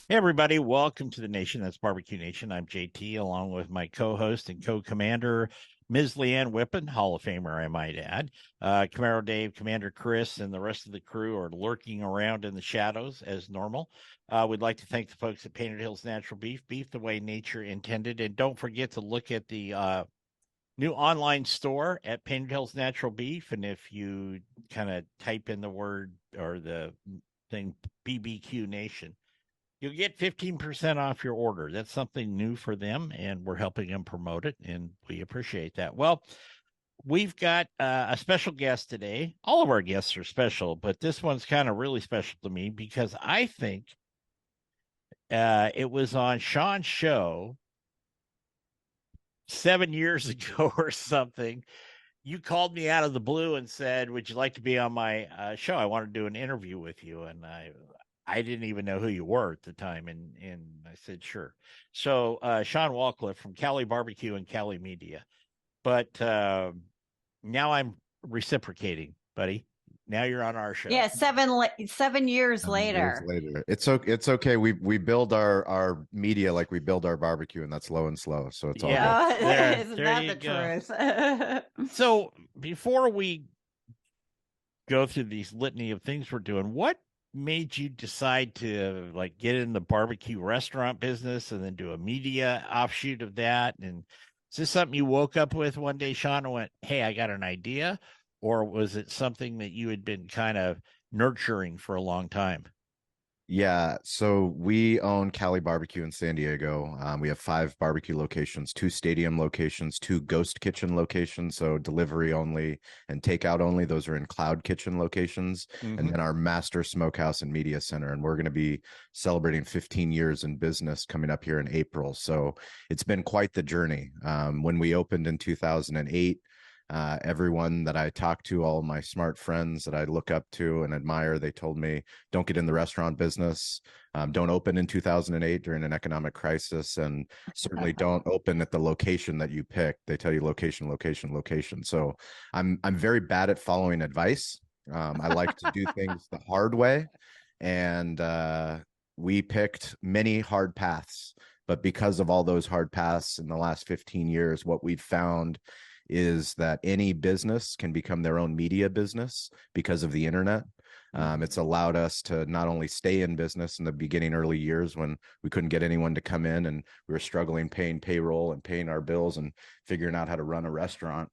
Hey, everybody. Welcome to the Nation. That's Barbecue Nation. I'm JT, along with my co host and co commander, Ms. LeeAnn Whippen, Hall of Famer, I might add. Camaro Dave, Commander Chris, and the rest of the crew are lurking around in the shadows as normal. We'd like to thank the folks at Painted Hills Natural Beef, beef the way nature intended. And don't forget to look at the new online store at Painted Hills Natural Beef. And if you kind of type in the word or the thing BBQ Nation, you'll get 15% off your order. That's something new for them, and we're helping them promote it, and we appreciate that. Well, we've got a special guest today. All of our guests are special, but this one's kind of really special to me because I think it was on Shawn's show 7 years ago or something. You called me out of the blue and said, "Would you like to be on my show? I want to do an interview with you." And I didn't even know who you were at the time, and I said, "Sure." So Shawn Walchef from Cali BBQ and Cali Media, but now I'm reciprocating, buddy. Now you're on our show. Yeah, 7 years 7 years later. later, it's okay. It's okay. We build our media like we build our barbecue, and that's low and slow. So it's all good. Yeah, there, Isn't there that you the go. truth? So before we go through these litany of things we're doing, what made you decide to like get in the barbecue restaurant business and then do a media offshoot of that? And is this something you woke up with one day, Shawn, and went, "Hey, I got an idea," or was it something that you had been kind of nurturing for a long time? Yeah. So we own Cali BBQ in San Diego. We have 5 barbecue locations, 2 stadium locations, 2 ghost kitchen locations. So delivery only and takeout only. Those are in cloud kitchen locations. And Mm-hmm. then our master smokehouse and media center. And we're going to be celebrating 15 years in business coming up here in April. So it's been quite the journey. When we opened in 2008, everyone that I talked to, all my smart friends that I look up to and admire, they told me, don't get in the restaurant business. Don't open in 2008 during an economic crisis, and certainly don't open at the location that you pick. They tell you location, location, location. So I'm very bad at following advice. I like to do things the hard way, and we picked many hard paths. But because of all those hard paths in the last 15 years, what we've found is that any business can become their own media business because of the internet. It's allowed us to not only stay in business in the beginning early years when we couldn't get anyone to come in and we were struggling paying payroll and paying our bills and figuring out how to run a restaurant.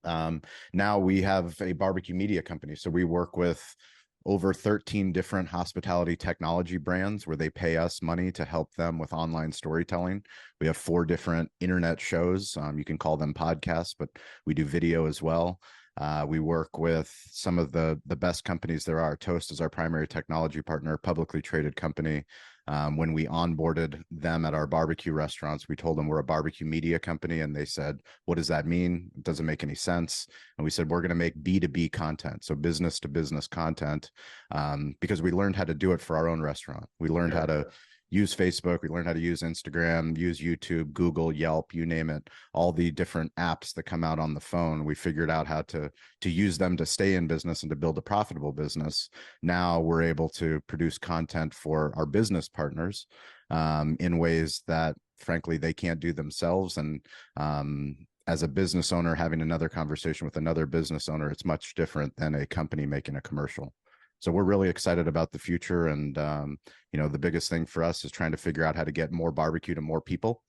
Now we have a barbecue media company. So we work with over 13 different hospitality technology brands where they pay us money to help them with online storytelling. We have 4 different internet shows. You can call them podcasts, but we do video as well. We work with some of the best companies there are. Toast is our primary technology partner, publicly traded company. When we onboarded them at our barbecue restaurants, we told them we're a barbecue media company, and they said, "What does that mean? It doesn't make any sense." And we said, "We're going to make B2B content, so business to business content," because we learned how to do it for our own restaurant. We learned how to use Facebook, we learned how to use Instagram, use YouTube, Google, Yelp, you name it, all the different apps that come out on the phone. We figured out how to use them to stay in business and to build a profitable business. Now we're able to produce content for our business partners in ways that, frankly, they can't do themselves. And as a business owner, having another conversation with another business owner, it's much different than a company making a commercial. So we're really excited about the future. And, the biggest thing for us is trying to figure out how to get more barbecue to more people.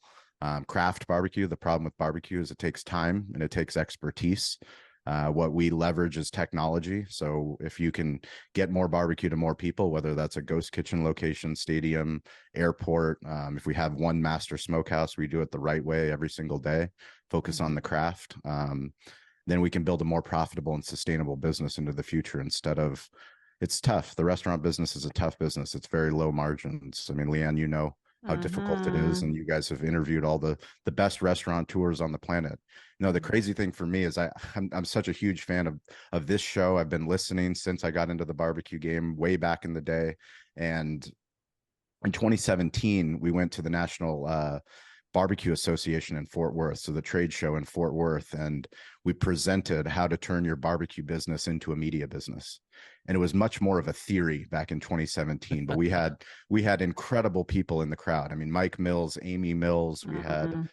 Craft barbecue, the problem with barbecue is it takes time and it takes expertise. What we leverage is technology. So if you can get more barbecue to more people, whether that's a ghost kitchen location, stadium, airport, if we have one master smokehouse, we do it the right way every single day, focus on the craft. Then we can build a more profitable and sustainable business into the future instead of, it's tough. The restaurant business is a tough business. It's very low margins. I mean, LeeAnn, you know how difficult it is, and you guys have interviewed all the best restaurateurs on the planet. The crazy thing for me is I'm such a huge fan of this show. I've been listening since I got into the barbecue game way back in the day. And in 2017, we went to the National barbecue association in Fort Worth, so the trade show in Fort Worth, and we presented how to turn your barbecue business into a media business. And it was much more of a theory back in 2017, but we had incredible people in the crowd. I mean, Mike Mills, Amy Mills, we had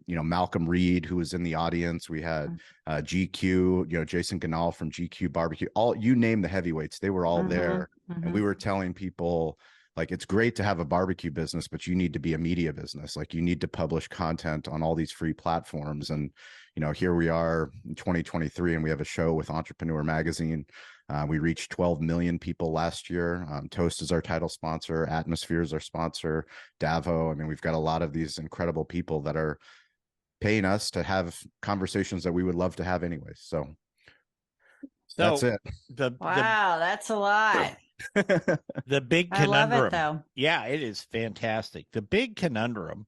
Malcolm Reed, who was in the audience. We had GQ, Jason Ganal from GQ Barbecue. All, you name the heavyweights, they were all there. And we were telling people, like, it's great to have a barbecue business, but you need to be a media business. Like, you need to publish content on all these free platforms. And, here we are in 2023, and we have a show with Entrepreneur Magazine. We reached 12 million people last year. Toast is our title sponsor. Atmosphere is our sponsor. Davo. I mean, we've got a lot of these incredible people that are paying us to have conversations that we would love to have anyways. So that's it. Wow, that's a lot. The big I love conundrum. it, though. Yeah, it is fantastic. The big conundrum,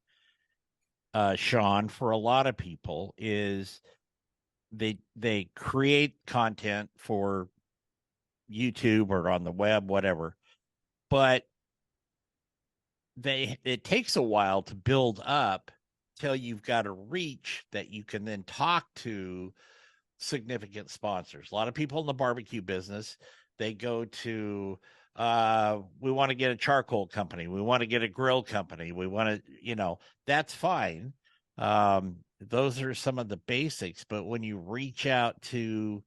Shawn, for a lot of people is they create content for YouTube or on the web, whatever, but it takes a while to build up till you've got a reach that you can then talk to significant sponsors. A lot of people in the barbecue business, they go to we want to get a charcoal company, we want to get a grill company, we want to, that's fine. Those are some of the basics, but when you reach out to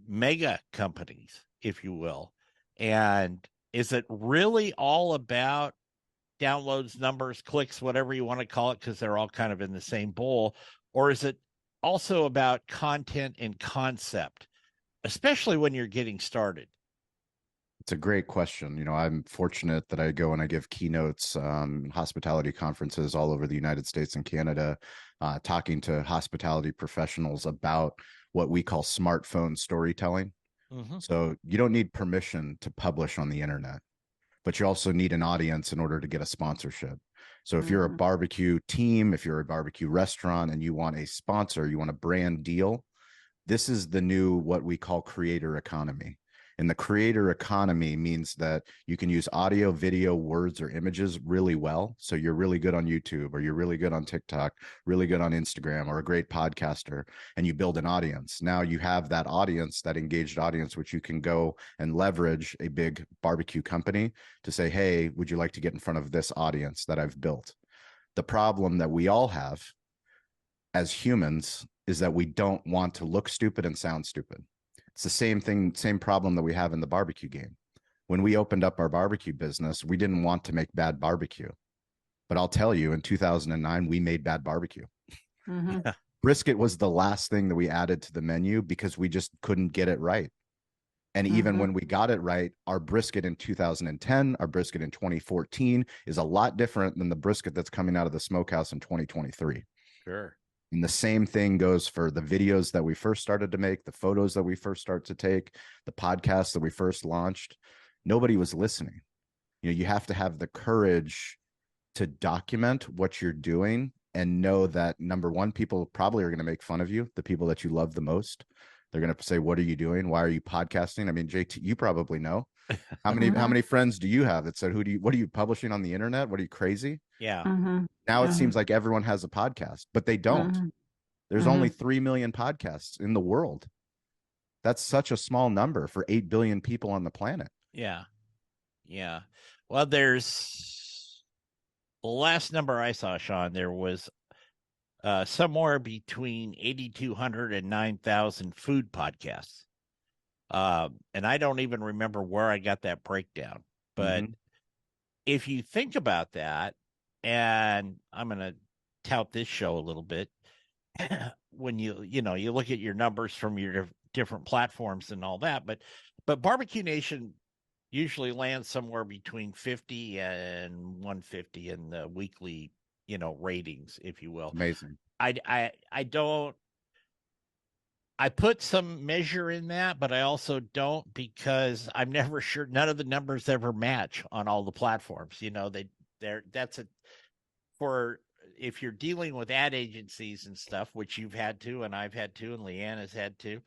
mega companies, if you will, and is it really all about downloads, numbers, clicks, whatever you want to call it, because they're all kind of in the same bowl, or is it also about content and concept, especially when you're getting started? It's a great question. I'm fortunate that I go and I give keynotes, hospitality conferences all over the United States and Canada, talking to hospitality professionals about what we call smartphone storytelling. So you don't need permission to publish on the internet, but you also need an audience in order to get a sponsorship. So if you're a barbecue team, if you're a barbecue restaurant and you want a sponsor, you want a brand deal, this is the new, what we call creator economy. And the creator economy means that you can use audio, video, words, or images really well. So you're really good on YouTube, or you're really good on TikTok, really good on Instagram, or a great podcaster, and you build an audience. Now you have that audience, that engaged audience, which you can go and leverage a big barbecue company to say, hey, would you like to get in front of this audience that I've built? The problem that we all have as humans is that we don't want to look stupid and sound stupid. It's the same thing, same problem that we have in the barbecue game. When we opened up our barbecue business, we didn't want to make bad barbecue. But I'll tell you, in 2009, we made bad barbecue. Brisket was the last thing that we added to the menu because we just couldn't get it right. And even when we got it right, our brisket in 2010, our brisket in 2014 is a lot different than the brisket that's coming out of the smokehouse in 2023. Sure. And the same thing goes for the videos that we first started to make, the photos that we first started to take, the podcasts that we first launched. Nobody was listening. You have to have the courage to document what you're doing and know that, number one, people probably are going to make fun of you, the people that you love the most. They're going to say, what are you doing? Why are you podcasting? I mean, JT, you probably know. How many friends do you have that said, what are you publishing on the internet? What are you, crazy? Yeah. Now it seems like everyone has a podcast, but they don't. There's only 3 million podcasts in the world. That's such a small number for 8 billion people on the planet. Yeah. Yeah. Well, there's the last number I saw, Shawn, there was somewhere between 8,200 and 9,000 food podcasts. And I don't even remember where I got that breakdown. But if you think about that, and I'm going to tout this show a little bit, when you look at your numbers from your different platforms and all that, but Barbecue Nation usually lands somewhere between 50 and 150 in the weekly, ratings, if you will. Amazing. I put some measure in that, but I also don't, because I'm never sure. None of the numbers ever match on all the platforms. For if you're dealing with ad agencies and stuff, which you've had to, and I've had to, and LeeAnn has had to,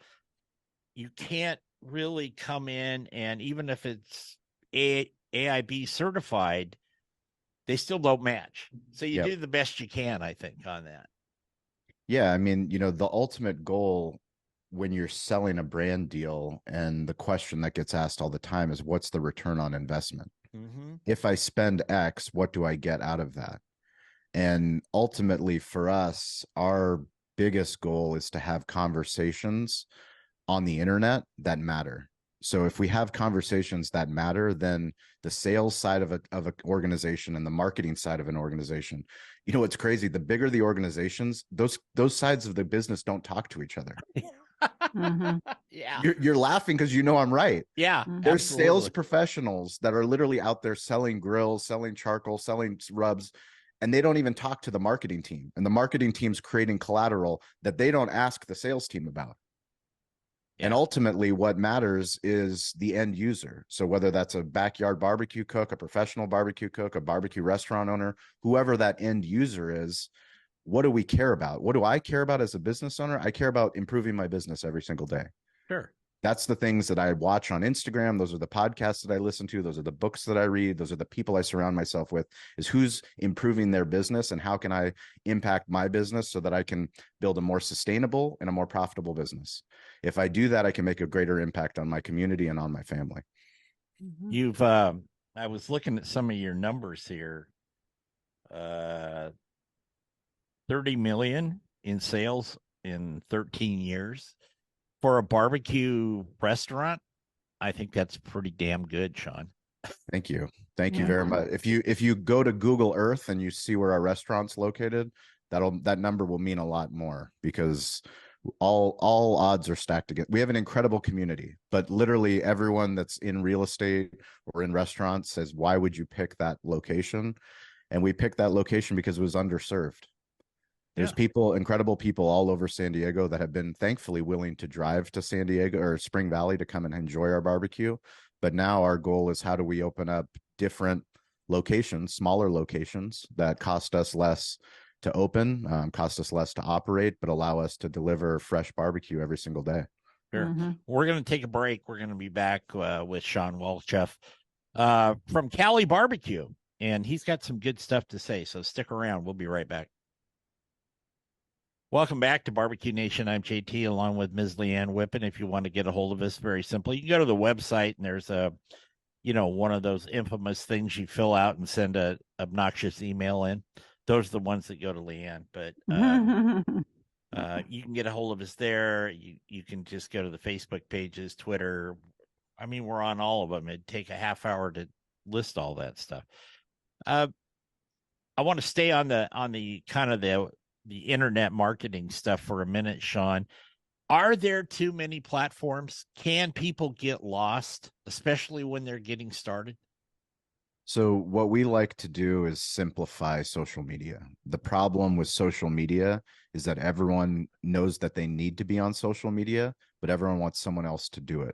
you can't really come in, and even if it's AIB certified, they still don't match. So you Yep. do the best you can, I think, on that. Yeah, I mean, you know, the ultimate goal when you're selling a brand deal, and the question that gets asked all the time is, what's the return on investment? Mm-hmm. If I spend X, what do I get out of that? And ultimately for us, our biggest goal is to have conversations on the internet that matter. So if we have conversations that matter, then the sales side of an organization and the marketing side of an organization, you know, what's crazy, the bigger the organizations, those sides of the business don't talk to each other. Mm-hmm. Yeah. You're laughing because you know I'm right. Yeah. There's Absolutely. sales professionals that are literally out there selling grills, selling charcoal, selling rubs, and they don't even talk to the marketing team. And the marketing team's creating collateral that they don't ask the sales team about. Yeah. And ultimately, what matters is the end user. So whether that's a backyard barbecue cook, a professional barbecue cook, a barbecue restaurant owner, whoever that end user is, what do we care about? What do I care about as a business owner? I care about improving my business every single day. Sure. That's the things that I watch on Instagram. Those are the podcasts that I listen to. Those are the books that I read. Those are the people I surround myself with, is who's improving their business and how can I impact my business so that I can build a more sustainable and a more profitable business. If I do that, I can make a greater impact on my community and on my family. Mm-hmm. You've, I was looking at some of your numbers here. 30 million in sales in 13 years. For a barbecue restaurant, I think that's pretty damn good, Shawn. Thank you. Thank you very much. If you go to Google Earth and you see where our restaurant's located, that number will mean a lot more, because all odds are stacked against. We have an incredible community, but literally everyone that's in real estate or in restaurants says, why would you pick that location? And we picked that location because it was underserved. There's people, incredible people all over San Diego that have been thankfully willing to drive to San Diego or Spring Valley to come and enjoy our barbecue. But now our goal is, how do we open up different locations, smaller locations that cost us less to open, cost us less to operate, but allow us to deliver fresh barbecue every single day. Sure. Mm-hmm. We're going to take a break. We're going to be back with Shawn Walchef from Cali BBQ, and he's got some good stuff to say. So stick around. We'll be right back. Welcome back to Barbecue Nation. I'm JT along with Ms. LeeAnn Whippen. If you want to get a hold of us, very simply, you can go to the website and there's a, you know, one of those infamous things you fill out and send a obnoxious email in. Those are the ones that go to LeeAnn, but you can get a hold of us there. You can just go to the Facebook pages, Twitter. I mean, we're on all of them. It'd take a half hour to list all that stuff. I want to stay on the kind of the internet marketing stuff for a minute, Shawn. Are there too many platforms? Can people get lost, especially when they're getting started? So what we like to do is simplify social media. The problem with social media is that everyone knows that they need to be on social media, but everyone wants someone else to do it.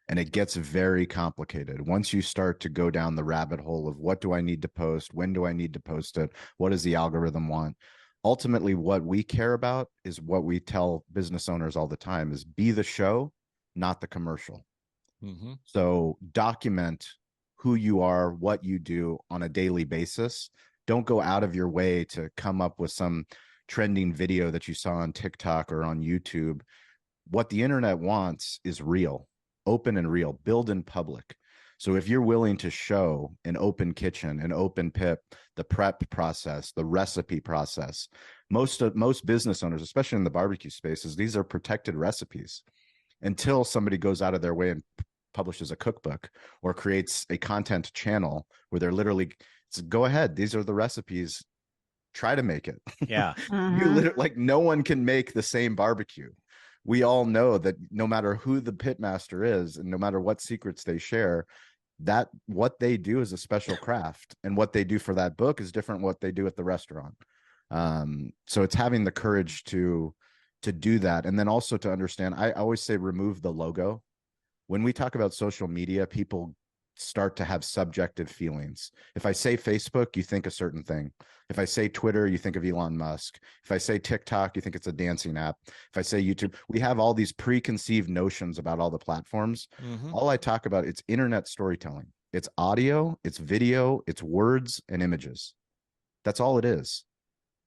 And it gets very complicated. Once you start to go down the rabbit hole of what do I need to post? When do I need to post it? What does the algorithm want? Ultimately, what we care about is what we tell business owners all the time is, be the show, not the commercial. Mm-hmm. So document who you are, what you do on a daily basis. Don't go out of your way to come up with some trending video that you saw on TikTok or on YouTube. What the internet wants is real, open and real, build in public. So if you're willing to show an open kitchen, an open pit, the prep process, the recipe process, most business owners, especially in the barbecue spaces, these are protected recipes until somebody goes out of their way and publishes a cookbook or creates a content channel where they're literally, go ahead, these are the recipes, try to make it. Yeah. You literally, like, no one can make the same barbecue. We all know that no matter who the pitmaster is and no matter what secrets they share, that what they do is a special craft, and what they do for that book is different what they do at the restaurant. So it's having the courage to do that, and then also to understand, I always say, remove the logo. When we talk about social media, people start to have subjective feelings. If I say Facebook, you think a certain thing. If I say Twitter, you think of Elon Musk. If I say TikTok, you think it's a dancing app. If I say YouTube, we have all these preconceived notions about all the platforms. Mm-hmm. All I talk about, it's internet storytelling. It's audio, it's video, it's words and images. That's all it is.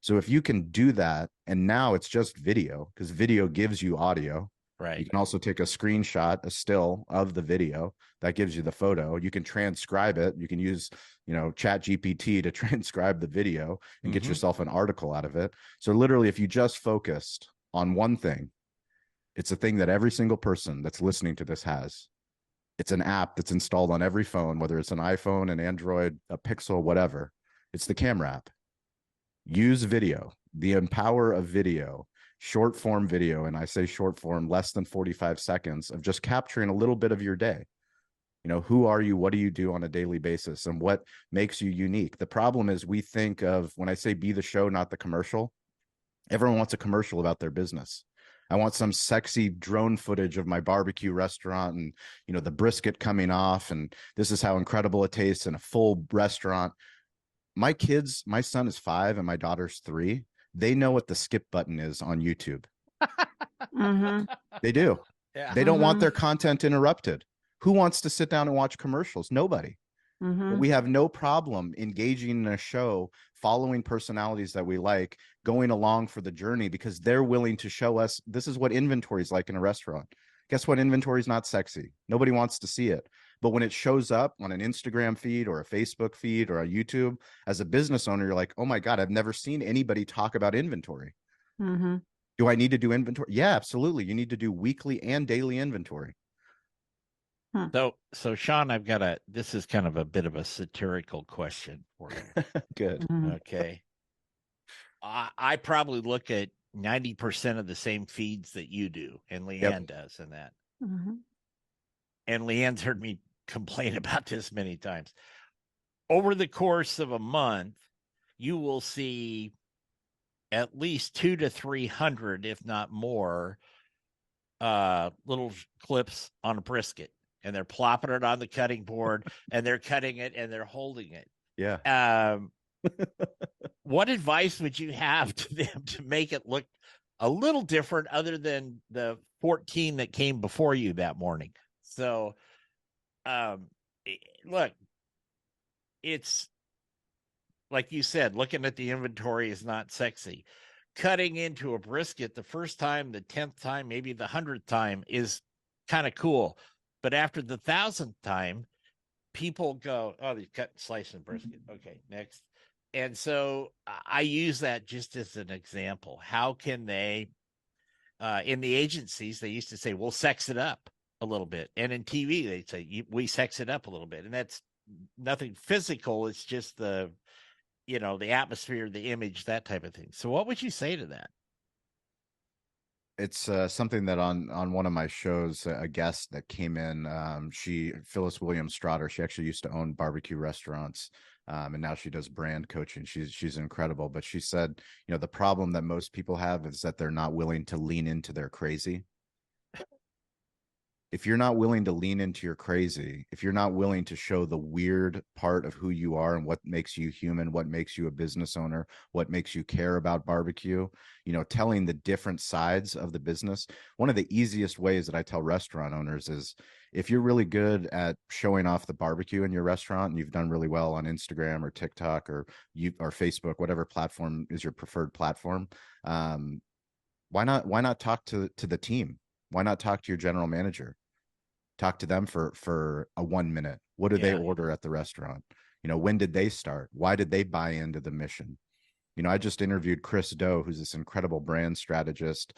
So if you can do that, and now it's just video, because video gives you audio. Right. You can also take a screenshot, a still of the video that gives you the photo. You can transcribe it. You can use, Chat GPT to transcribe the video and get yourself an article out of it. So literally, if you just focused on one thing, it's a thing that every single person that's listening to this has. It's an app that's installed on every phone, whether it's an iPhone, an Android, a Pixel, whatever. It's the camera app. Use video, the power of video, short form video. And I say short form, less than 45 seconds of just capturing a little bit of your day. Who are you? What do you do on a daily basis? And what makes you unique? The problem is we think of, when I say be the show, not the commercial, everyone wants a commercial about their business. I want some sexy drone footage of my barbecue restaurant and, the brisket coming off. And this is how incredible it tastes in a full restaurant. My son is 5 and my daughter's 3. They know what the skip button is on YouTube. They do. Yeah. They don't want their content interrupted. Who wants to sit down and watch commercials? Nobody. But we have no problem engaging in a show, following personalities that we like, going along for the journey, because they're willing to show us this is what inventory is like in a restaurant. Guess what? Inventory is not sexy. Nobody wants to see it. But when it shows up on an Instagram feed or a Facebook feed or a YouTube, as a business owner, you're like, oh my God, I've never seen anybody talk about inventory. Do I need to do inventory? Yeah, absolutely. You need to do weekly and daily inventory. So Shawn, this is kind of a bit of a satirical question for you. Good. Okay. I probably look at 90% of the same feeds that you do, and LeeAnn does, and that. And LeeAnn's heard me complain about this many times. Over the course of a month, you will see at least 200 to 300, if not more, little clips on a brisket. And they're plopping it on the cutting board, and they're cutting it, and they're holding it. Yeah. What advice would you have to them to make it look a little different, other than the 14 that came before you that morning? So, look, it's like you said, looking at the inventory is not sexy. Cutting into a brisket the first time, the 10th time, maybe the 100th time is kind of cool. But after the 1,000th time, people go, oh, they cut slicing brisket. Okay, next. And so I use that just as an example. How can they, in the agencies, they used to say, we'll sex it up a little bit. And in TV, they say, we sex it up a little bit. And that's nothing physical. It's just the atmosphere, the image, that type of thing. So what would you say to that? It's something that on one of my shows, a guest that came in, Phyllis Williams Strotter, she actually used to own barbecue restaurants, and now she does brand coaching. She's incredible. But she said, the problem that most people have is that they're not willing to lean into their crazy. If you're not willing to lean into your crazy, if you're not willing to show the weird part of who you are and what makes you human, what makes you a business owner, what makes you care about barbecue, telling the different sides of the business. One of the easiest ways that I tell restaurant owners is, if you're really good at showing off the barbecue in your restaurant and you've done really well on Instagram or TikTok or Facebook, whatever platform is your preferred platform, why not talk to the team? Why not talk to your general manager? Talk to them for a 1 minute. What do they order at the restaurant? When did they start? Why did they buy into the mission? I just interviewed Chris Do, who's this incredible brand strategist.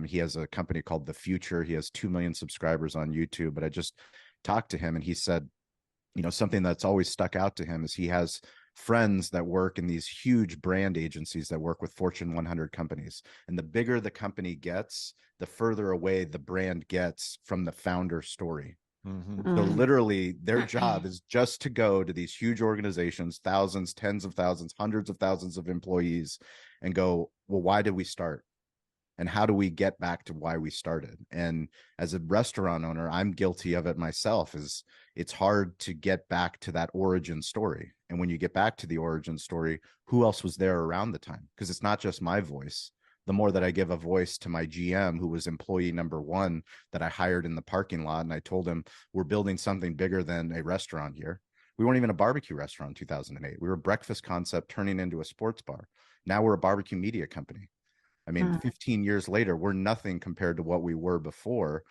He has a company called The Future. He has 2 million subscribers on YouTube. But I just talked to him, and he said, something that's always stuck out to him is he has friends that work in these huge brand agencies that work with Fortune 100 companies. And the bigger the company gets, the further away the brand gets from the founder story. So literally their job is just to go to these huge organizations, thousands, tens of thousands, hundreds of thousands of employees, and go, well, why did we start? And how do we get back to why we started? And as a restaurant owner, I'm guilty of it myself. It's hard to get back to that origin story. And when you get back to the origin story, who else was there around the time? Because it's not just my voice. The more that I give a voice to my GM, who was employee number 1 that I hired in the parking lot, and I told him, we're building something bigger than a restaurant here. We weren't even a barbecue restaurant in 2008. We were a breakfast concept turning into a sports bar. Now we're a barbecue media company. I mean, 15 years later, we're nothing compared to what we were before,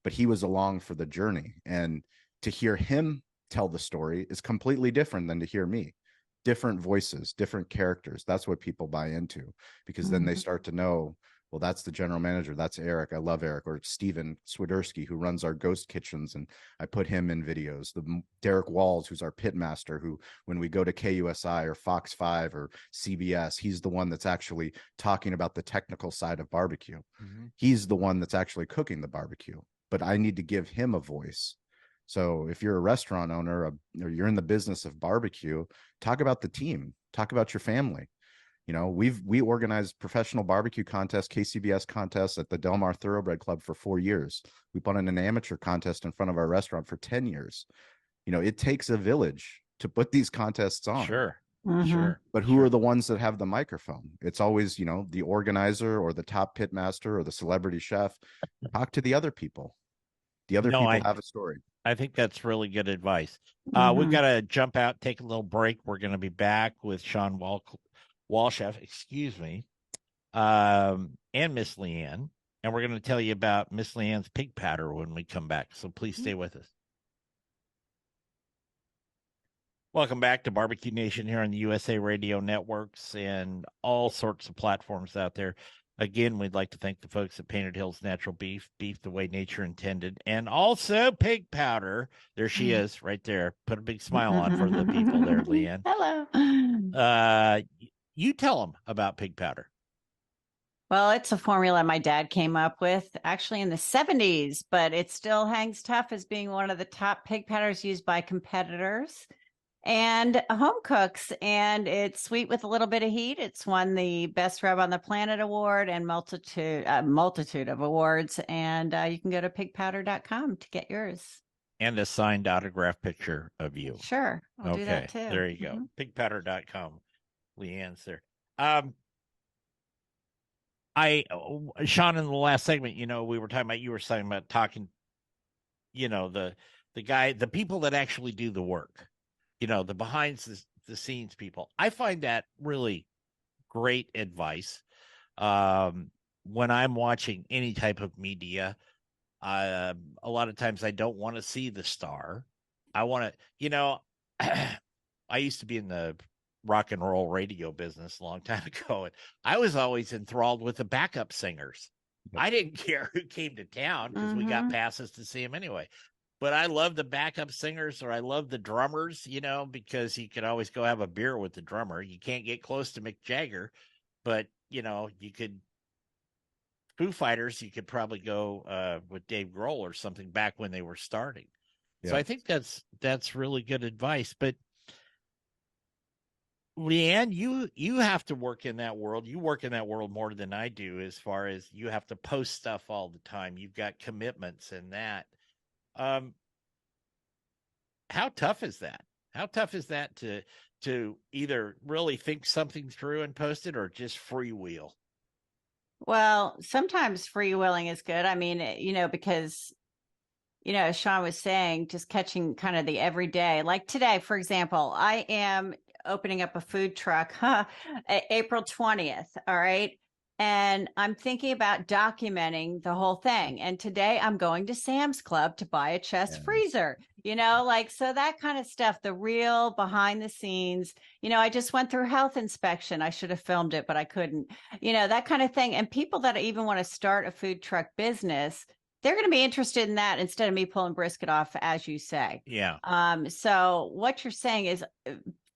but he was along for the journey. And to hear him tell the story is completely different than to hear me. Different voices, different characters. That's what people buy into, because then they start to know, well, that's the general manager. That's Eric. I love Eric. Or Steven Swiderski, who runs our ghost kitchens, and I put him in videos. The Derek Walls, who's our pit master, who when we go to KUSI or Fox 5 or CBS, he's the one that's actually talking about the technical side of barbecue. He's the one that's actually cooking the barbecue, but I need to give him a voice. So if you're a restaurant owner or you're in the business of barbecue, talk about the team, talk about your family. You know, we organized professional barbecue contests, KCBS contests at the Del Mar Thoroughbred Club for 4 years. We put on an amateur contest in front of our restaurant for 10 years. You know, it takes a village to put these contests on. Sure. But who are the ones that have the microphone? It's always, you know, the organizer or the top pit master or the celebrity chef. Talk to the other people. The other people have a story. I think that's really good advice. We've got to jump out, take a little break. We're going to be back with Shawn Walchef, and Miss LeeAnn. And we're going to tell you about Miss LeeAnn's pig powder when we come back. So please stay with us. Welcome back to Barbecue Nation here on the USA Radio Networks and all sorts of platforms out there. Again, we'd like to thank the folks at Painted Hills Natural Beef, beef the way nature intended, and also pig powder. There she is, right there. Put a big smile on for the people there, LeeAnn. Hello. You tell them about pig powder. Well, it's a formula my dad came up with actually in the 70s, but it still hangs tough as being one of the top pig powders used by competitors and home cooks. And it's sweet with a little bit of heat. It's won the Best Rub on the Planet Award and multitude of awards. And you can go to pigpowder.com to get yours. And a signed autograph picture of you. Sure. I'll do that too. There you go. Pigpowder.com. LeeAnn's there. Shawn, in the last segment, you know, you were talking about talking, you know, the people that actually do the work, you know, the behind the scenes people. I find that really great advice. When I'm watching any type of media, a lot of times I don't want to see the star. I want to, you know, I used to be in the rock and roll radio business a long time ago, and I was always enthralled with the backup singers. I didn't care who came to town because we got passes to see them anyway. But I love the backup singers, or I love the drummers, you know, because you could always go have a beer with the drummer. You can't get close to Mick Jagger, but you know, you could. Foo Fighters, you could probably go with Dave Grohl or something back when they were starting. Yeah. So I think that's really good advice. But LeeAnn, you have to work in that world. You work in that world more than I do, as far as you have to post stuff all the time. You've got commitments and that. How tough is that? How tough is that to either really think something through and post it, or just freewheel? Well, sometimes freewheeling is good. I mean, you know, because, you know, as Shawn was saying, just catching kind of the everyday. Like today, for example, I am opening up a food truck, April 20th. All right. And I'm thinking about documenting the whole thing. And today I'm going to Sam's Club to buy a chest freezer, you know, like, so that kind of stuff, the real behind the scenes, you know, I just went through health inspection. I should have filmed it, but I couldn't, you know, that kind of thing. And people that even want to start a food truck business, they're going to be interested in that instead of me pulling brisket off, as you say. Yeah. So what you're saying is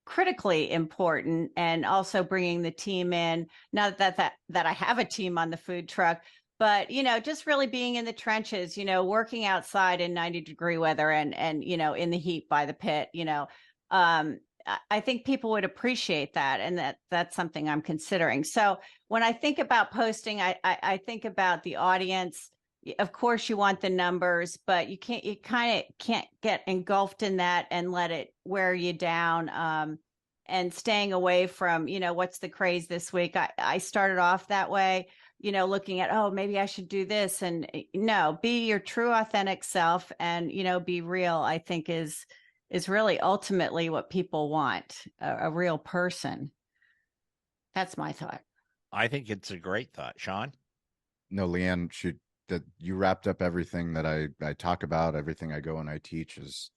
critically important, and also bringing the team in. Not that I have a team on the food truck, but, you know, just really being in the trenches, you know, working outside in 90-degree weather and, you know, in the heat by the pit, you know, I think people would appreciate that. And that's something I'm considering. So when I think about posting, I think about the audience. Of course you want the numbers, but you kind of can't get engulfed in that and let it wear you down. And staying away from, you know, what's the craze this week. I started off that way, you know, looking at, oh, maybe I should do this. And no, be your true authentic self and, you know, be real, I think is is really ultimately what people want, a real person. That's my thought. I think it's a great thought. Shawn? No, LeeAnn, that you wrapped up everything that I talk about, everything I go and I teach. Is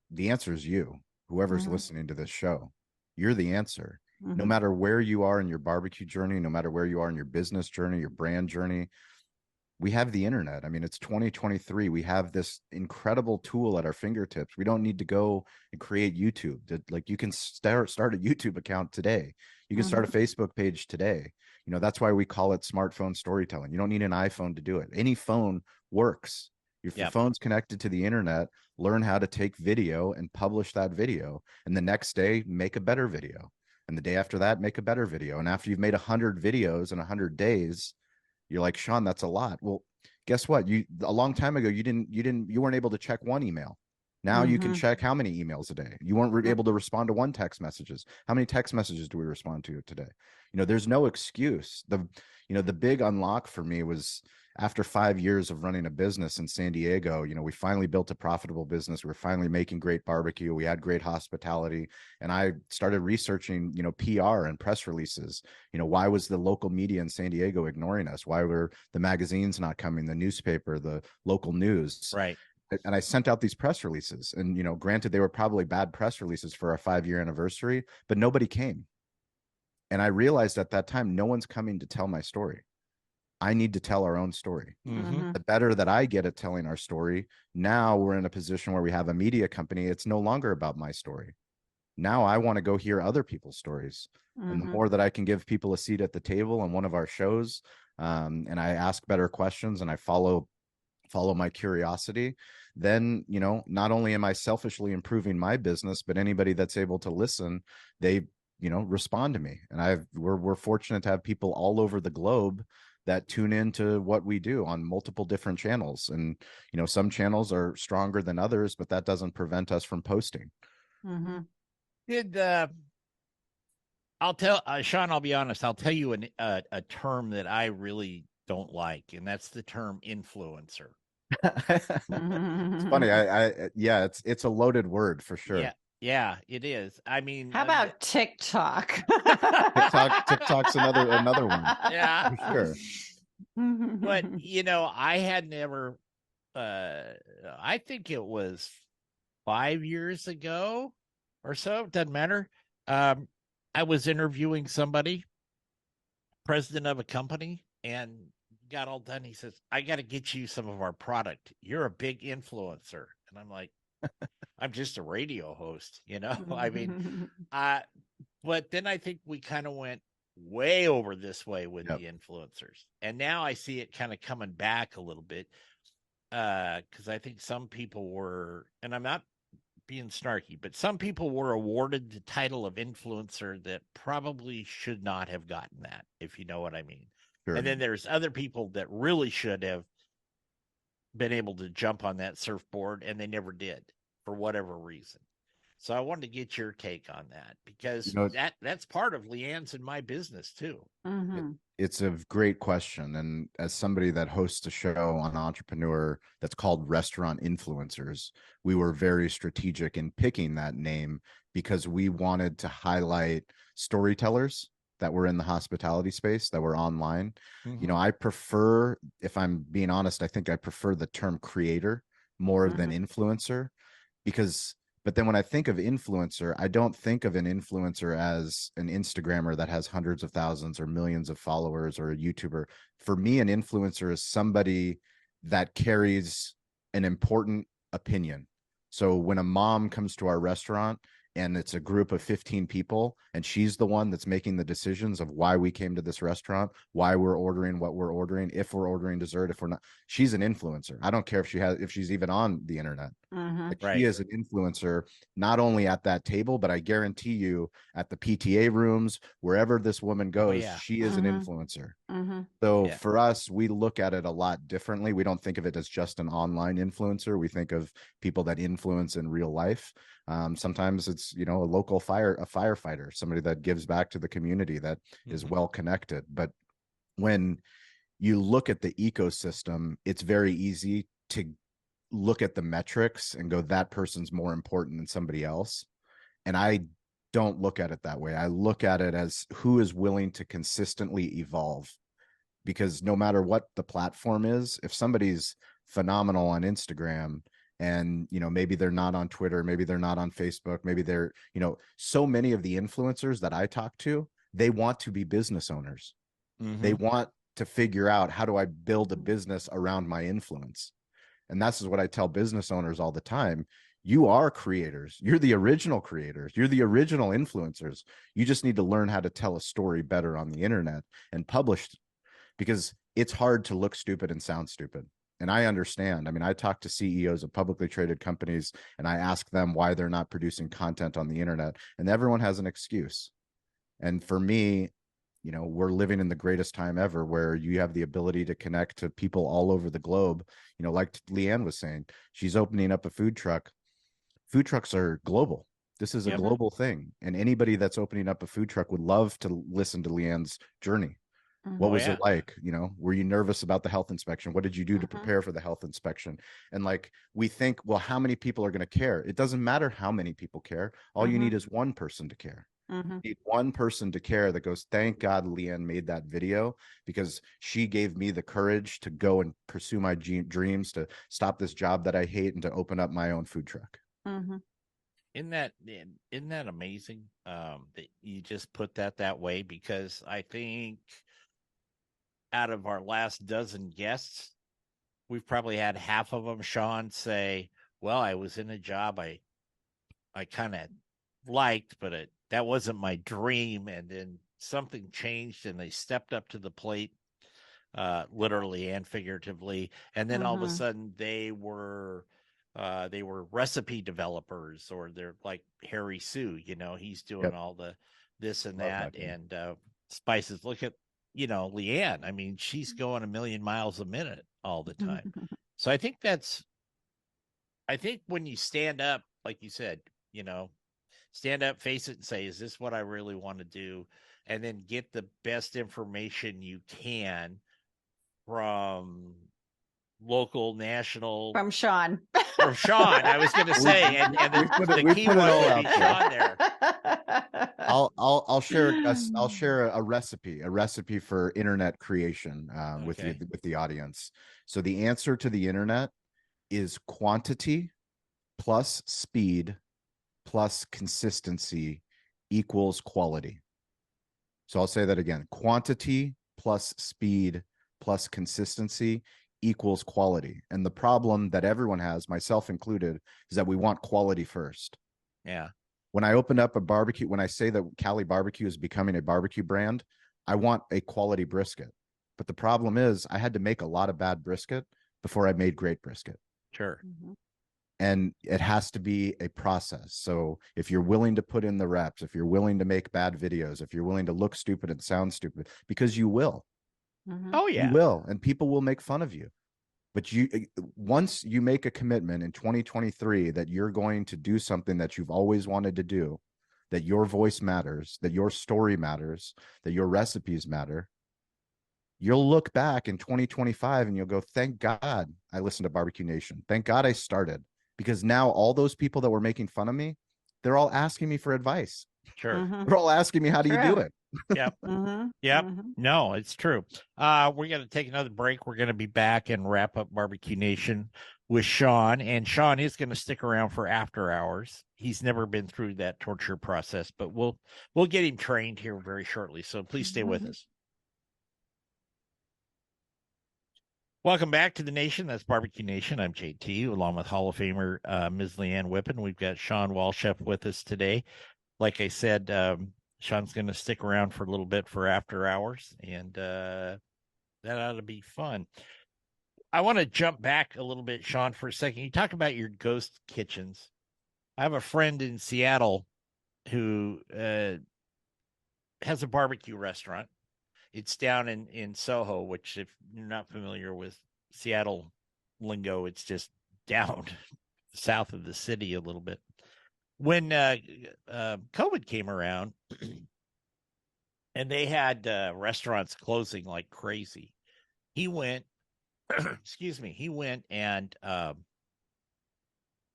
the answer is you, whoever's listening to this show. You're the answer. No matter where you are in your barbecue journey, no matter where you are in your business journey, your brand journey, we have the internet. I mean, it's 2023. We have this incredible tool at our fingertips. We don't need to go and create YouTube. Like, you can start a YouTube account today. You can start a Facebook page today. You know, that's why we call it smartphone storytelling. You don't need an iPhone to do it. Any phone works. If your phone's connected to the internet, learn how to take video and publish that video. And the next day, make a better video. And the day after that, make a better video. And after you've made 100 videos in 100 days, you're like, Shawn, that's a lot. Well, guess what? A long time ago, you weren't able to check one email. Now you can check how many emails a day. You weren't able to respond to one text messages. How many text messages do we respond to today? You know, there's no excuse. The big unlock for me was after 5 years of running a business in San Diego. You know, we finally built a profitable business. We were finally making great barbecue. We had great hospitality. And I started researching, you know, PR and press releases. You know, why was the local media in San Diego ignoring us? Why were the magazines not coming, the newspaper, the local news? Right. And I sent out these press releases. And, you know, granted, they were probably bad press releases for our 5-year anniversary, but nobody came. And I realized at that time, no one's coming to tell my story. I need to tell our own story. The better that I get at telling our story, now we're in a position where we have a media company. It's no longer about my story. Now I want to go hear other people's stories. And the more that I can give people a seat at the table on one of our shows, and I ask better questions and I follow my curiosity, then, you know, not only am I selfishly improving my business, but anybody that's able to listen, they, you know, respond to me. And we're fortunate to have people all over the globe that tune into what we do on multiple different channels. And, you know, some channels are stronger than others, but that doesn't prevent us from posting. I'll tell Shawn, I'll be honest, I'll tell you a term that I really don't like, and that's the term influencer. It's funny. It's a loaded word for sure. Yeah, it is. I mean, how about TikTok? TikTok's another one. Yeah, for sure. But, you know, I had never, I think it was 5 years ago or so, doesn't matter. I was interviewing somebody, president of a company, and got all done. He says, I got to get you some of our product. You're a big influencer. And I'm like, I'm just a radio host, you know? I mean, but then I think we kind of went way over this way with the influencers. And now I see it kind of coming back a little bit. Because I think some people were, and I'm not being snarky, but some people were awarded the title of influencer that probably should not have gotten that, if you know what I mean. Sure. And then there's other people that really should have been able to jump on that surfboard, and they never did for whatever reason. So I wanted to get your take on that, because you know, that's part of LeeAnn's and my business too. It's a great question. And as somebody that hosts a show on Entrepreneur that's called Restaurant Influencers, we were very strategic in picking that name because we wanted to highlight storytellers that were in the hospitality space, that were online. You know, I prefer, if I'm being honest, I think I prefer the term creator more than influencer, but then when I think of influencer, I don't think of an influencer as an Instagrammer that has hundreds of thousands or millions of followers, or a YouTuber. For me, an influencer is somebody that carries an important opinion. So when a mom comes to our restaurant and it's a group of 15 people, and she's the one that's making the decisions of why we came to this restaurant, why we're ordering what we're ordering, if we're ordering dessert, if we're not, she's an influencer. I don't care if she's even on the internet. She is an influencer, not only at that table, but I guarantee you at the PTA rooms, wherever this woman goes, she is an influencer. So for us, we look at it a lot differently. We don't think of it as just an online influencer. We think of people that influence in real life. Sometimes it's, you know, a local firefighter, somebody that gives back to the community, that is well connected. But when you look at the ecosystem, it's very easy to look at the metrics and go, that person's more important than somebody else. And I don't look at it that way. I look at it as who is willing to consistently evolve, because no matter what the platform is, if somebody's phenomenal on Instagram and, you know, maybe they're not on Twitter, maybe they're not on Facebook, maybe they're, you know, so many of the influencers that I talk to, they want to be business owners. They want to figure out, how do I build a business around my influence? And that's what I tell business owners all the time. You are creators. You're the original creators. You're the original influencers. You just need to learn how to tell a story better on the internet and publish, because it's hard to look stupid and sound stupid. And I understand. I mean, I talk to CEOs of publicly traded companies and I ask them why they're not producing content on the internet, and everyone has an excuse. And for me, you know, we're living in the greatest time ever, where you have the ability to connect to people all over the globe. You know, like LeeAnn was saying, she's opening up a food truck. Food trucks are global. This is a global thing. And anybody that's opening up a food truck would love to listen to LeeAnn's journey. What was it like? You know, were you nervous about the health inspection? What did you do to prepare for the health inspection? And like, we think, well, how many people are going to care? It doesn't matter how many people care. All you need is one person to care. You need one person to care that goes, thank God LeeAnn made that video, because she gave me the courage to go and pursue my dreams, to stop this job that I hate, and to open up my own food truck. Isn't that amazing that you just put that way? Because I think out of our last dozen guests, we've probably had half of them, Shawn, say, well, I was in a job I kind of liked, but that wasn't my dream. And then something changed and they stepped up to the plate, literally and figuratively. And then all of a sudden they were recipe developers, or they're like Harry Sue, you know, he's doing all the this and that, and spices. Look at, you know, LeeAnn. I mean, she's going 1,000,000 miles a minute all the time. So I think when you stand up, like you said, you know, stand up, face it, and say, is this what I really want to do? And then get the best information you can from local, national, from Shawn. From Shawn, I was going to say, and the key one would be Shawn there. I'll share a recipe for internet creation with the audience. So the answer to the internet is quantity plus speed plus consistency equals quality. So I'll say that again: quantity plus speed plus consistency equals quality. And the problem that everyone has, myself included, is that we want quality first. Yeah. When I opened up a barbecue, when I say that Cali BBQ is becoming a barbecue brand, I want a quality brisket. But the problem is I had to make a lot of bad brisket before I made great brisket. Sure. And it has to be a process. So if you're willing to put in the reps, if you're willing to make bad videos, if you're willing to look stupid and sound stupid, because you will. Oh yeah, you will, and people will make fun of you. But once you make a commitment in 2023 that you're going to do something that you've always wanted to do, that your voice matters, that your story matters, that your recipes matter, you'll look back in 2025 and you'll go, thank God I listened to Barbecue Nation. Thank God I started, because now all those people that were making fun of me, they're all asking me for advice. Sure. They're all asking me, how do you do it? Yep. Yep. No, it's true. We're going to take another break. We're going to be back and wrap up Barbecue Nation with Shawn. And Shawn is going to stick around for after hours. He's never been through that torture process, but we'll get him trained here very shortly. So please stay with us. Welcome back to the Nation. That's Barbecue Nation. I'm JT, along with Hall of Famer Ms. LeeAnn Whippen. We've got Shawn Walchef with us today. Like I said, Shawn's going to stick around for a little bit for after hours, and that ought to be fun. I want to jump back a little bit, Shawn, for a second. You talk about your ghost kitchens. I have a friend in Seattle who has a barbecue restaurant. It's down in Soho, which, if you're not familiar with Seattle lingo, it's just down south of the city a little bit. When COVID came around and they had restaurants closing like crazy, he went, he went and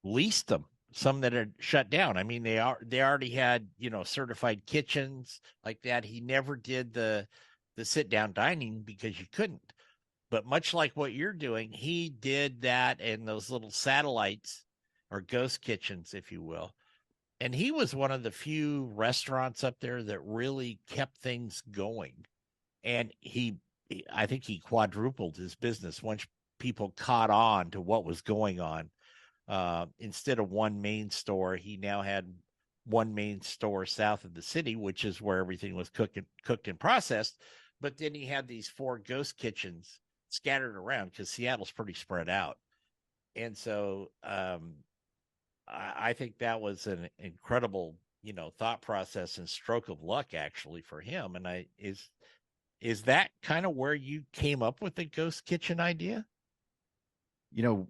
leased them, some that had shut down. I mean, they already had, certified kitchens like that. He never did the sit down dining because you couldn't. But much like what you're doing, he did that in those little satellites or ghost kitchens, if you will. And he was one of the few restaurants up there that really kept things going. And I think he quadrupled his business once people caught on to what was going on. Instead of one main store, he now had one main store south of the city, which is where everything was cooked and processed. But then he had these 4 ghost kitchens scattered around because Seattle's pretty spread out. And so I think that was an incredible, thought process and stroke of luck actually for him. And is that kind of where you came up with the ghost kitchen idea?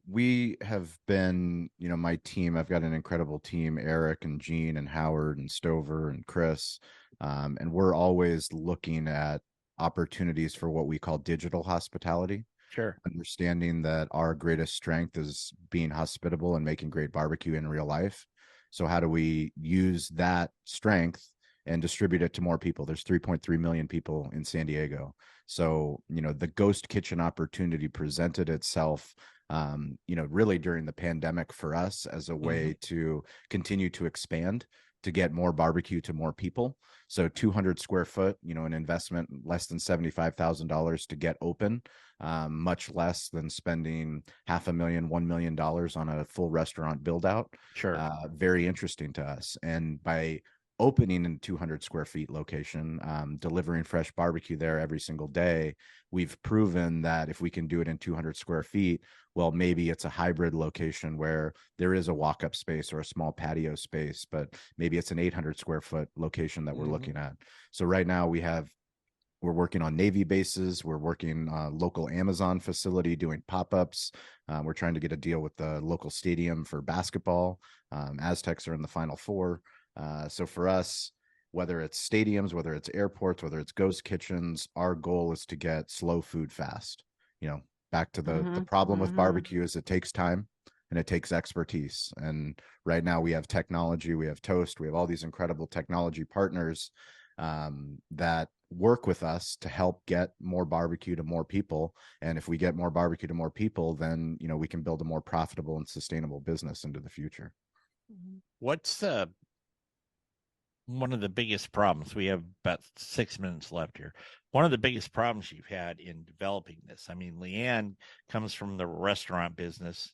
We have been, my team, I've got an incredible team, Eric and Gene and Howard and Stover and Chris. And we're always looking at opportunities for what we call digital hospitality. Sure. Understanding that our greatest strength is being hospitable and making great barbecue in real life. So how do we use that strength and distribute it to more people? There's 3.3 million people in San Diego. So, the ghost kitchen opportunity presented itself really during the pandemic for us as a way to continue to expand, to get more barbecue to more people. So 200 square foot, an investment less than $75,000 to get open, much less than spending $500,000, $1 million on a full restaurant build out. Sure. Very interesting to us. And by opening in 200 square feet location, delivering fresh barbecue there every single day, we've proven that if we can do it in 200 square feet, well, maybe it's a hybrid location where there is a walk-up space or a small patio space, but maybe it's an 800 square foot location that we're looking at. So right now we're working on Navy bases. We're working local Amazon facility doing pop-ups. We're trying to get a deal with the local stadium for basketball. Aztecs are in the Final Four. So for us, whether it's stadiums, whether it's airports, whether it's ghost kitchens, our goal is to get slow food fast. Back to the problem with barbecue is it takes time and it takes expertise. And right now we have technology, we have Toast, we have all these incredible technology partners that work with us to help get more barbecue to more people. And if we get more barbecue to more people, then, we can build a more profitable and sustainable business into the future. What's one of the biggest problems? We have about 6 minutes left here. One of the biggest problems you've had in developing this. I mean, LeeAnn comes from the restaurant business.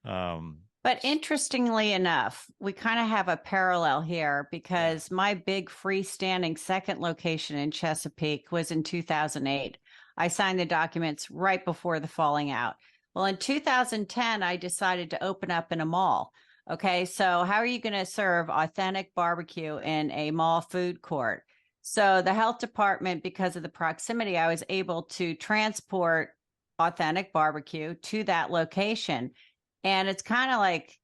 But interestingly enough, we kind of have a parallel here because my big freestanding second location in Chesapeake was in 2008. I signed the documents right before the falling out. Well, in 2010, I decided to open up in a mall. Okay, so how are you going to serve authentic barbecue in a mall food court? So the health department, because of the proximity, I was able to transport authentic barbecue to that location. And it's kind of like,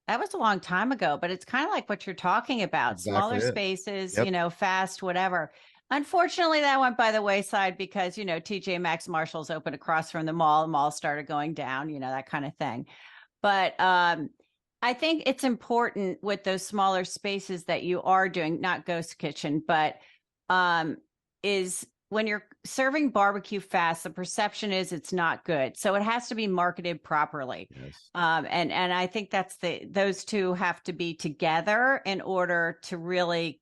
that was a long time ago, but it's kind of like what you're talking about. Exactly Smaller it. spaces, Yep. Fast, whatever. Unfortunately, that went by the wayside because, TJ Maxx Marshall's open across from the mall started going down, that kind of thing. But I think it's important with those smaller spaces that you are doing, not ghost kitchen, but is when you're serving barbecue fast, the perception is it's not good. So it has to be marketed properly. Yes. And I think those two have to be together in order to really,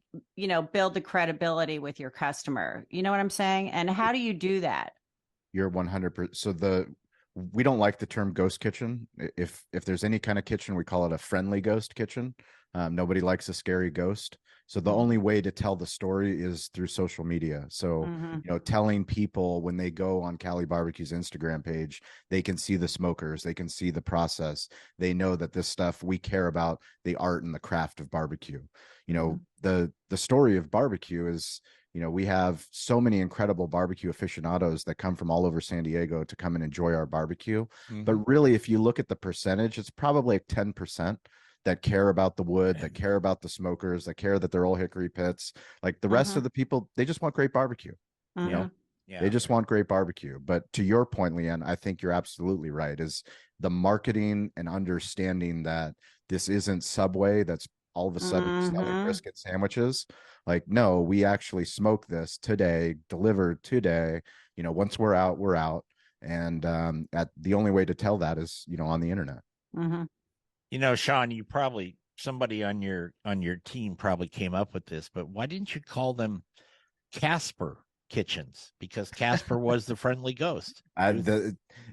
build the credibility with your customer. You know what I'm saying? And how do you do that? You're 100%. So we don't like the term ghost kitchen. If there's any kind of kitchen, we call it a friendly ghost kitchen. Nobody likes a scary ghost. So the only way to tell the story is through social media. So, telling people when they go on Cali BBQ's Instagram page, they can see the smokers, they can see the process. They know that this stuff, we care about the art and the craft of barbecue. The story of barbecue is, we have so many incredible barbecue aficionados that come from all over San Diego to come and enjoy our barbecue. But really, if you look at the percentage, it's probably like 10% that care about the wood, that care about the smokers, that care that they're all hickory pits. Like the rest of the people, they just want great barbecue. They just want great barbecue. But to your point, LeeAnn, I think you're absolutely right. Is the marketing and understanding that this isn't Subway that's all of a sudden selling brisket sandwiches. Like, no, we actually smoke this today, delivered today. You know, once we're out, we're out. And at the only way to tell that is, you know, on the internet. You know, Shawn, you probably, somebody on your team probably came up with this, but why didn't you call them Casper Kitchens? Because Casper was the friendly ghost.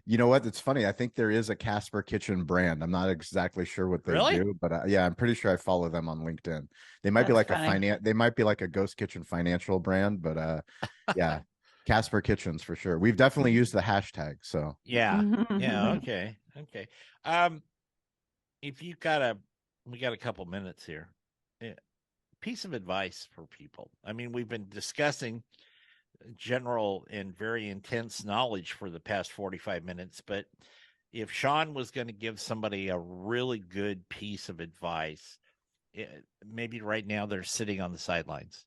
You know what? It's funny. I think there is a Casper Kitchen brand. I'm not exactly sure what they do, but yeah, I'm pretty sure I follow them on LinkedIn. They might be like they might be like a ghost kitchen financial brand, but yeah, Casper Kitchens for sure. We've definitely used the hashtag. So yeah, okay. If you we got a couple minutes here. Piece of advice for people. I mean, we've been discussing general and very intense knowledge for the past 45 minutes, but if Shawn was going to give somebody a really good piece of advice, maybe right now they're sitting on the sidelines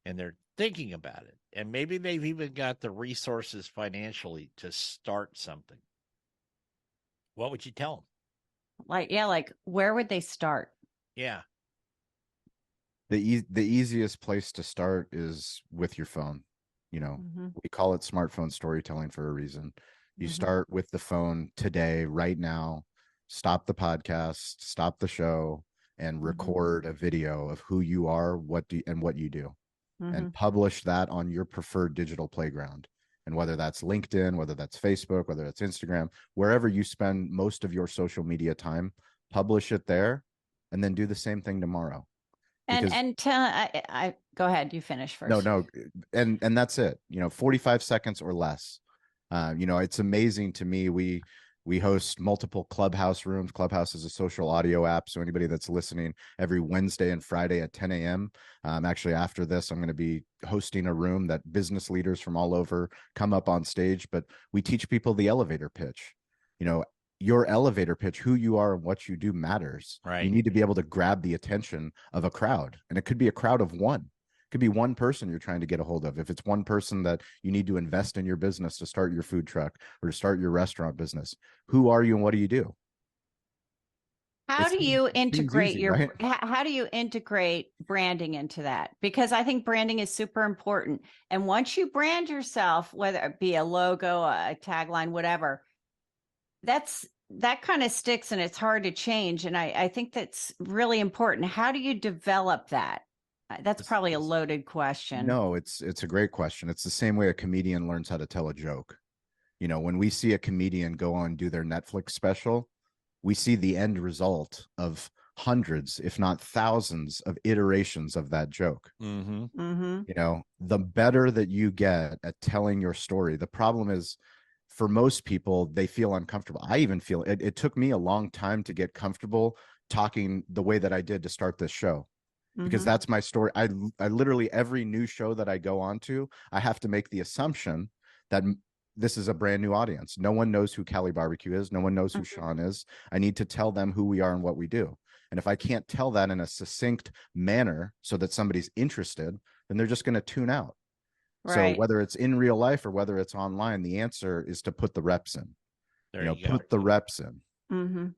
and they're thinking about it, and maybe they've even got the resources financially to start something, what would you tell them? Like where would they start? Yeah. The easiest place to start is with your phone. You know, we call it smartphone storytelling for a reason. You start with the phone today, right now, stop the podcast, stop the show, and record a video of who you are, what you do, and publish that on your preferred digital playground. And whether that's LinkedIn, whether that's Facebook, whether that's Instagram, wherever you spend most of your social media time, publish it there, and then do the same thing tomorrow. And I go ahead, you finish first. No, and that's it. You know, 45 seconds or less. You know, it's amazing to me. We host multiple Clubhouse rooms. Clubhouse is a social audio app, so anybody that's listening, every Wednesday and Friday at 10 a.m. Actually, after this, I'm going to be hosting a room that business leaders from all over come up on stage. But we teach people the elevator pitch. You know, your elevator pitch, who you are and what you do matters. Right. You need to be able to grab the attention of a crowd, and it could be a crowd of one. It could be one person you're trying to get a hold of. If it's one person that you need to invest in your business to start your food truck or to start your restaurant business, who are you and what do you do? How do you integrate right? How do you integrate branding into that? Because I think branding is super important. And once you brand yourself, whether it be a logo, a tagline, whatever, that kind of sticks and it's hard to change. And I think that's really important. How do you develop that? That's probably a loaded question. No, it's a great question. It's the same way a comedian learns how to tell a joke. You know, when we see a comedian go on and do their Netflix special, we see the end result of hundreds, if not thousands, of iterations of that joke. You know, the better that you get at telling your story, the problem is, for most people, they feel uncomfortable. I even feel it took me a long time to get comfortable talking the way that I did to start this show, because that's my story. I literally, every new show that I go on to, I have to make the assumption that this is a brand new audience. No one knows who Cali BBQ is. No one knows who Shawn is. I need to tell them who we are and what we do. And if I can't tell that in a succinct manner so that somebody's interested, then they're just going to tune out. Right. So whether it's in real life or whether it's online, the answer is to put the reps in. You go. Put the reps in.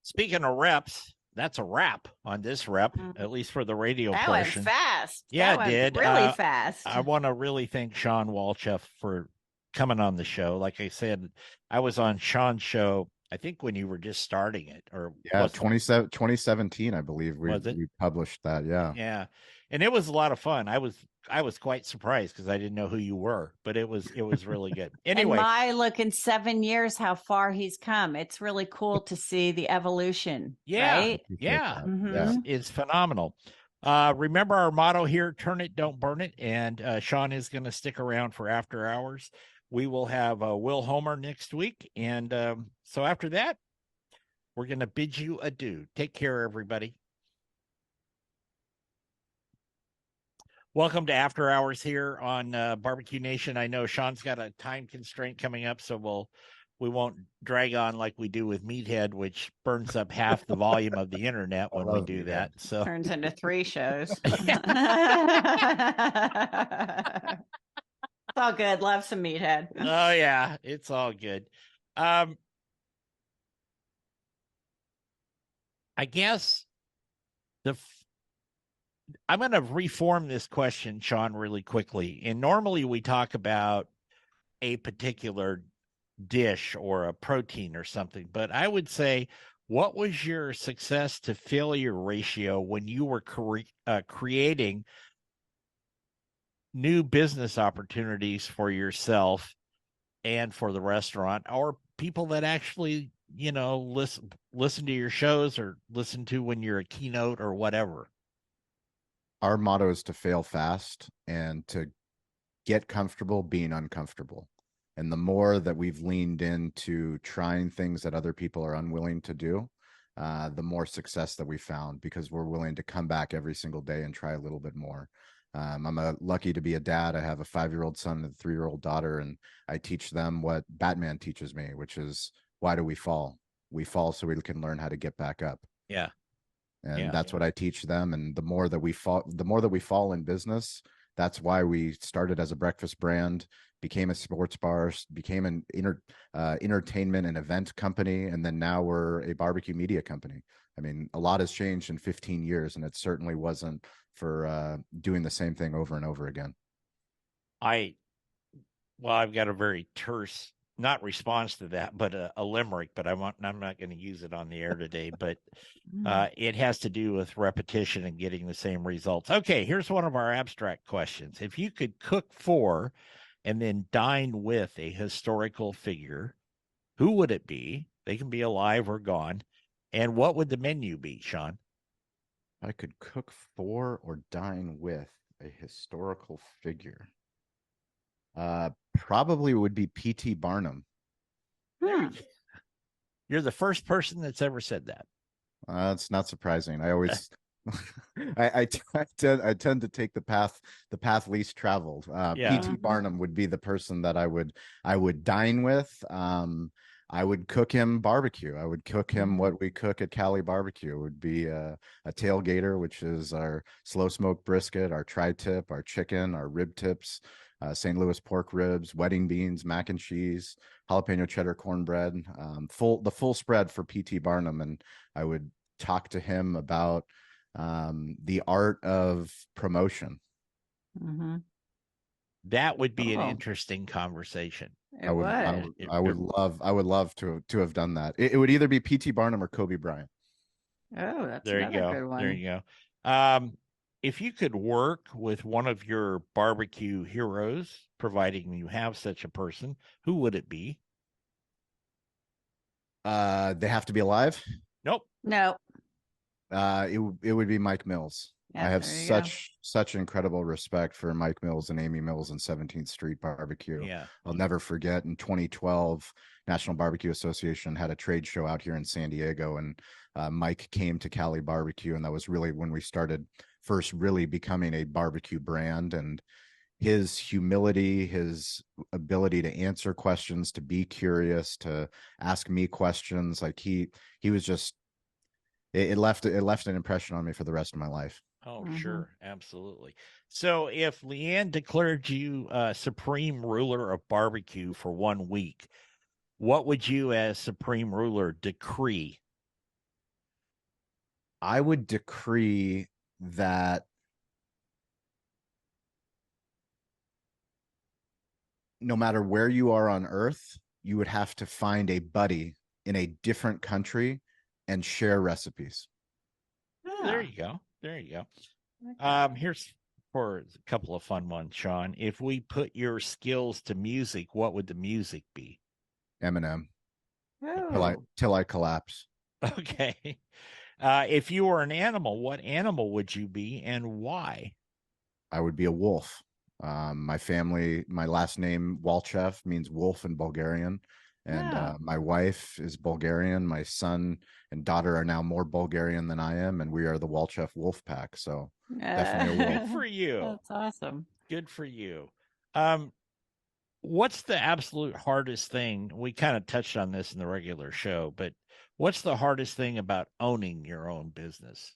Speaking of reps, that's a wrap on this rep, at least for the radio portion. That went fast. Yeah, it did. Really fast. I want to really thank Shawn Walchef for coming on the show. Like I said, I was on Shawn's show, I think when you were just starting it, or 2017, I believe we published that. Yeah. And it was a lot of fun. I was quite surprised because I didn't know who you were, but it was really good. Anyway, and my look, in 7 years, how far he's come. It's really cool to see the evolution. Yeah. Right? Yeah. It's phenomenal. Remember our motto here: turn it, don't burn it. And Shawn is going to stick around for after hours. We will have Will Homer next week. And so after that, we're going to bid you adieu. Take care, everybody. Welcome to After Hours here on Barbecue Nation. I know Shawn's got a time constraint coming up, so we won't drag on like we do with Meathead, which burns up half the volume of the internet when we do that. So turns into 3 shows. all good. Love some meathead. Oh yeah, it's all good. I guess I'm going to reform this question, Shawn, really quickly. And normally we talk about a particular dish or a protein or something, but I would say, what was your success to failure ratio when you were creating new business opportunities for yourself and for the restaurant, or people that actually, listen to your shows or listen to when you're a keynote or whatever? Our motto is to fail fast and to get comfortable being uncomfortable. And the more that we've leaned into trying things that other people are unwilling to do, the more success that we found, because we're willing to come back every single day and try a little bit more. I'm lucky to be a dad. I have a 5-year-old son and a 3-year-old daughter, and I teach them what Batman teaches me, which is, why do we fall? We fall so we can learn how to get back up. Yeah. And that's what I teach them. And the more that we fall in business, that's why we started as a breakfast brand, became a sports bar, became an entertainment and event company, and then now we're a barbecue media company. I mean, a lot has changed in 15 years, and it certainly wasn't for doing the same thing over and over again. I've got a very terse, not response to that, but a limerick, but I'm not going to use it on the air today, but it has to do with repetition and getting the same results. Okay, here's one of our abstract questions. If you could cook for and then dine with a historical figure, who would it be? They can be alive or gone. And what would the menu be, Shawn? I could cook for or dine with a historical figure. Probably would be P.T. Barnum. You're the first person that's ever said that. It's not surprising. I always, I tend to take the path least traveled. P.T. Barnum would be the person that I would dine with. I would cook him barbecue. I would cook him what we cook at Cali BBQ. It would be a tailgater, which is our slow smoked brisket, our tri-tip, our chicken, our rib tips, St. Louis pork ribs, wedding beans, mac and cheese, jalapeno cheddar cornbread, the full spread for P.T. Barnum. And I would talk to him about the art of promotion. That would be an interesting conversation. I would love to have done that. It would either be P.T. Barnum or Kobe Bryant. Oh, that's there you go. Good one. There you go. If you could work with one of your barbecue heroes, providing you have such a person, who would it be? They have to be alive? Nope. No. It would be Mike Mills. Yeah, I have such incredible respect for Mike Mills and Amy Mills in 17th Street Barbecue. Yeah. I'll never forget, in 2012, National Barbecue Association had a trade show out here in San Diego, and Mike came to Cali BBQ, and that was really when we started first really becoming a barbecue brand. And his humility, his ability to answer questions, to be curious, to ask me questions, like he was just, it left an impression on me for the rest of my life. Oh, sure. Absolutely. So if LeeAnn declared you supreme ruler of barbecue for 1 week, what would you as supreme ruler decree? I would decree that no matter where you are on earth, you would have to find a buddy in a different country and share recipes. There you go. There you go. Here's for a couple of fun ones, Shawn. If we put your skills to music, what would the music be? Eminem. Till I collapse. Okay. If you were an animal, what animal would you be and why? I would be a wolf. My last name Walchef means wolf in Bulgarian. And my wife is Bulgarian. My son and daughter are now more Bulgarian than I am, and we are the Walchef Wolf Pack. So definitely a wolf. Good for you. That's awesome. Good for you. What's the absolute hardest thing? We kind of touched on this in the regular show, but what's the hardest thing about owning your own business?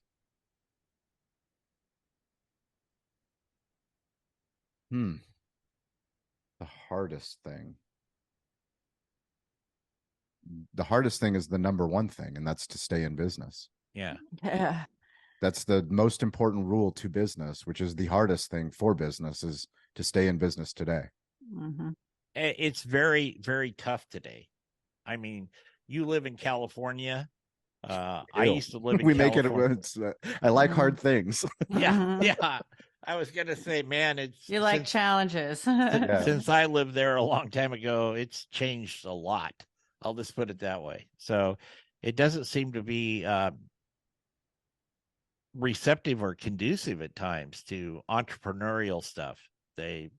The hardest thing. The hardest thing is the number one thing, and that's to stay in business. Yeah. Yeah. That's the most important rule to business, which is the hardest thing for business, is to stay in business today. Mm-hmm. It's very, very tough today. I mean, you live in California. I used to live in We make California. it. I like hard things. Yeah, yeah. I was gonna say, man, it's You like challenges. since I lived there a long time ago, it's changed a lot. I'll just put it that way. So it doesn't seem to be receptive or conducive at times to entrepreneurial stuff. That's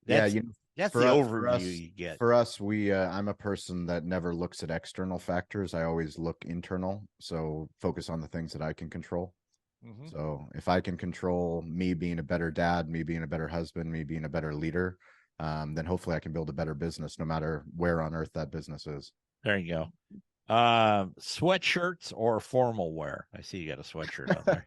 Yeah, that's the overview you get. For us, I'm a person that never looks at external factors. I always look internal, so focus on the things that I can control. Mhm. So if I can control me being a better dad, me being a better husband, me being a better leader, then hopefully I can build a better business, no matter where on earth that business is. There you go. Sweatshirts or formal wear? I see you got a sweatshirt on there.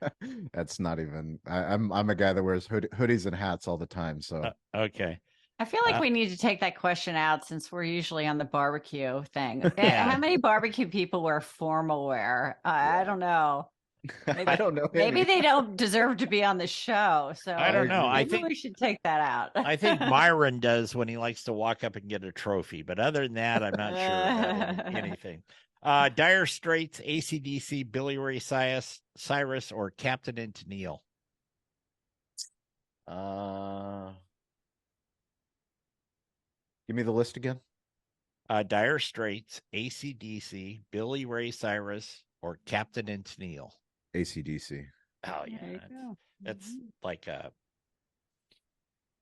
That's not even. I'm a guy that wears hoodies and hats all the time. So Okay. I feel like we need to take that question out since we're usually on the barbecue thing. Yeah. How many barbecue people wear formal wear? I don't know. Maybe, I don't know. maybe they don't deserve to be on the show. So I don't know. I maybe think we should take that out. I think Myron does when he likes to walk up and get a trophy. But other than that, I'm not sure about anything. Dire Straits, AC/DC, Billy Ray Cyrus, or Captain and Tennille? Give me the list again. Dire Straits, AC/DC, Billy Ray Cyrus, or Captain and Tennille? AC/DC. Oh There you yeah, go. that's like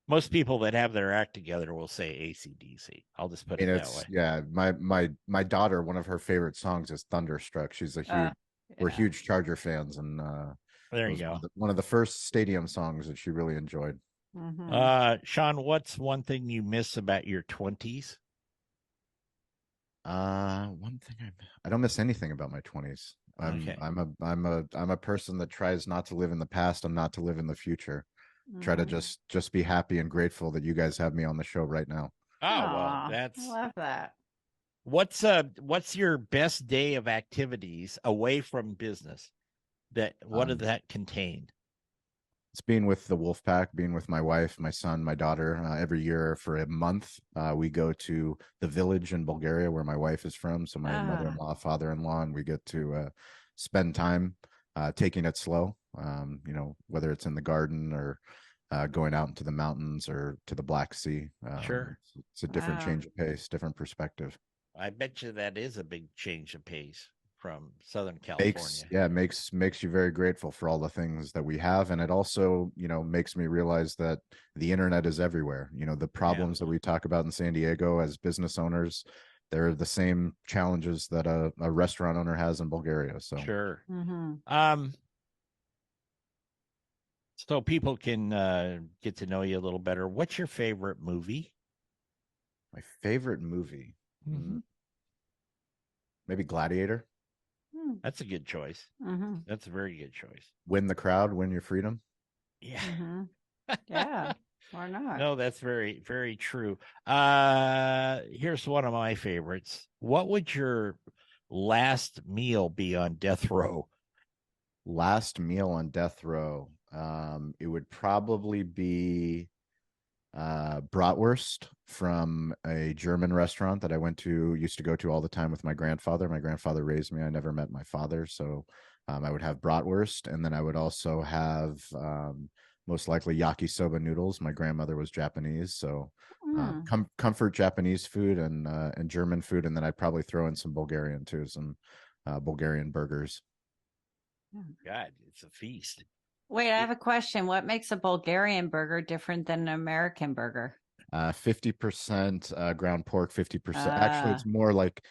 most people that have their act together will say AC/DC. I'll just put it that way. Yeah, my daughter, one of her favorite songs is Thunderstruck. She's a huge we're Yeah. huge Charger fans, and There it you was go. one of the first stadium songs that she really enjoyed. Mhm. Shawn, what's one thing you miss about your 20s? One thing I don't miss anything about my 20s. Okay. I'm a person that tries not to live in the past and not to live in the future. Try to Mhm. just be happy and grateful that you guys have me on the show right now. Oh, well, Aw, I that's love that. what's your best day of activities away from business? What does Um, that contain? it's being with the wolf pack, being with my wife, my son, my daughter. Every year for a month, we go to the village in Bulgaria where my wife is from. So my mother-in-law, father-in-law, and we get to spend time taking it slow. Whether it's in the garden or going out into the mountains or to the Black Sea. Sure. It's a different Wow. change of pace, different perspective. I bet you that is a big change of pace from Southern California. Makes you very grateful for all the things that we have, and it also makes me realize that the internet is everywhere. The problems that we talk about in San Diego as business owners, they're the same challenges that a restaurant owner has in Bulgaria. So Sure. Mhm. So people can get to know you a little better. What's your favorite movie? my favorite movie, Mhm. maybe Gladiator. That's a good choice. Mhm. That's a very good choice. Win the crowd, win your freedom. Yeah. Mhm. Yeah. Why not? No, that's very, very true. Here's one of my favorites. What would your last meal be on death row? Last meal on death row. It would probably be bratwurst from a German restaurant that I used to go to all the time with my grandfather. My grandfather raised me. I never met my father. So I would have bratwurst. And then I would also have most likely yakisoba noodles. My grandmother was Japanese. So comfort Japanese food and German food. And then I'd probably throw in some Bulgarian too, some Bulgarian burgers. God, it's a feast. Wait, I have a question. What makes a Bulgarian burger different than an American burger? 50% ground pork, 50%. Actually, it's more like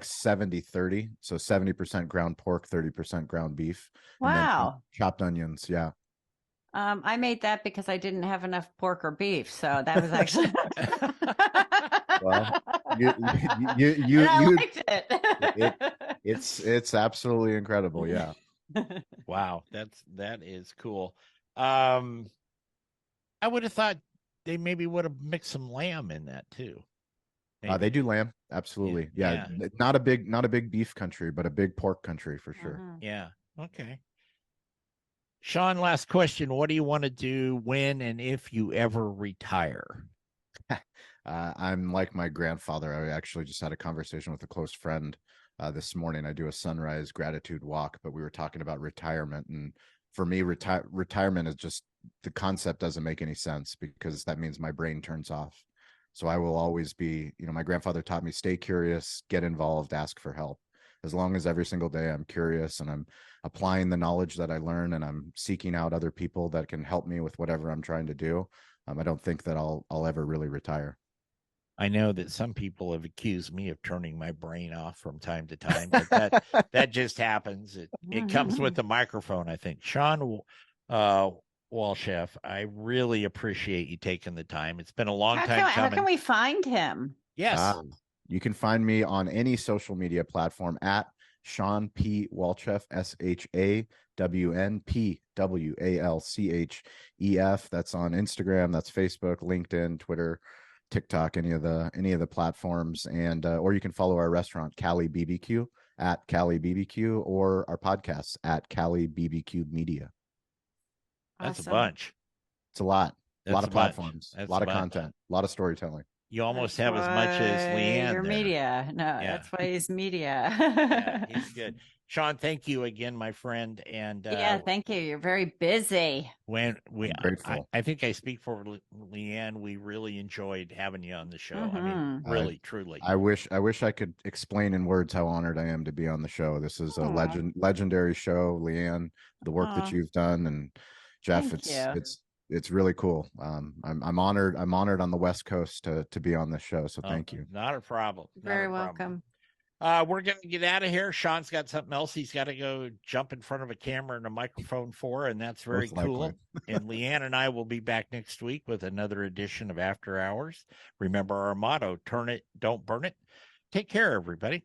70-30. So 70% ground pork, 30% ground beef, and then Wow. chopped onions. Yeah. I made that because I didn't have enough pork or beef, so that was actually. Well, And I liked it. it's absolutely incredible. Yeah. Wow, that is cool. I would have thought they maybe would have mixed some lamb in that too. They do lamb, absolutely. Yeah. Not a big beef country, but a big pork country for sure. Yeah. Okay. Shawn, last question. What do you want to do when and if you ever retire? I'm like my grandfather. I actually just had a conversation with a close friend this morning. I do a sunrise gratitude walk, but we were talking about retirement. And for me, retirement is just, the concept doesn't make any sense, because that means my brain turns off. So I will always be, my grandfather taught me, stay curious, get involved, ask for help. As long as every single day I'm curious and I'm applying the knowledge that I learn, and I'm seeking out other people that can help me with whatever I'm trying to do, I don't think that I'll ever really retire. I know that some people have accused me of turning my brain off from time to time, but that just happens. It comes with the microphone, I think. Shawn Walchef, I really appreciate you taking the time. It's been a long time coming. How can we find him? Yes. You can find me on any social media platform at Shawn P. Walchef, ShawnPWalchef. That's on Instagram, that's Facebook, LinkedIn, Twitter, TikTok, any of the platforms. And or you can follow our restaurant, Cali BBQ, at Cali BBQ, or our podcast at Cali BBQ Media. That's a bunch. It's a lot. A lot of platforms, a lot of content, a lot of storytelling. You almost have as much as LeeAnn. You're there. Media. No, that's why he's media. Yeah, he's good. Shawn, thank you again, my friend. And thank you. You're very busy. When I think I speak for LeeAnn, we really enjoyed having you on the show. I mean, really, truly. I wish I could explain in words how honored I am to be on the show. This is a legendary show, LeeAnn. The work that you've done, and Jeff, it's really cool. I'm honored. I'm honored on the West Coast to be on this show. So thank you. Not a problem. Very welcome. We're going to get out of here. Shawn's got something else he's got to go jump in front of a camera and a microphone for, and that's very cool. And LeeAnn and I will be back next week with another edition of After Hours. Remember our motto: turn it, don't burn it. Take care, everybody.